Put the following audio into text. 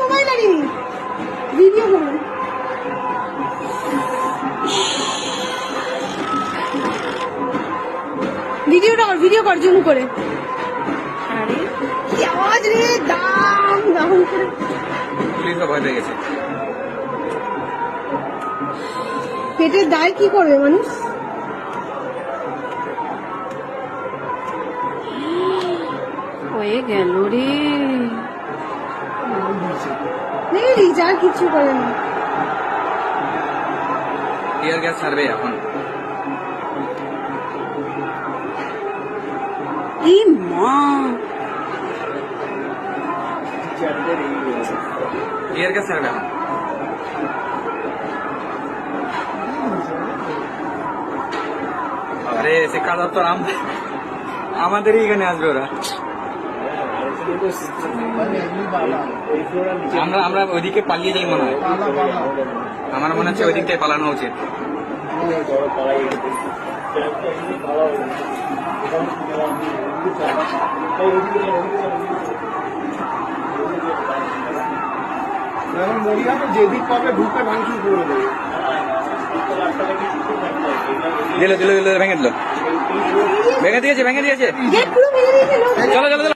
Mobile আনিনি, video করবো। Video কর জুম করে। আরে কি আওয়াজ রে, দাম দাম করে পুলিশও ভয় পেয়ে গেছে। পেটের দায় কি করবে মানুষ? হয়ে গেল রে, আর কিছু করে না। টিয়ার গ্যাস ছাড়বে এখন। ই মা, টিয়ার গ্যাস ছাড়বে এখন। আরে শিক্ষা দপ্তর আমাদেরই এখানে আসবে ওরা। আমরা ওইদিকে পালিয়ে যাই মনে হয়, আমার মনে হচ্ছে ওই দিকটাই পালানো উচিত। যেদিক পাবে ঢুকে ভাঙচুর করে দেবে। দিল ভেঙে দিল, ভেঙে দিয়েছে। গেট পুরো ভেঙে দিয়েছে। চলো চলো চলো।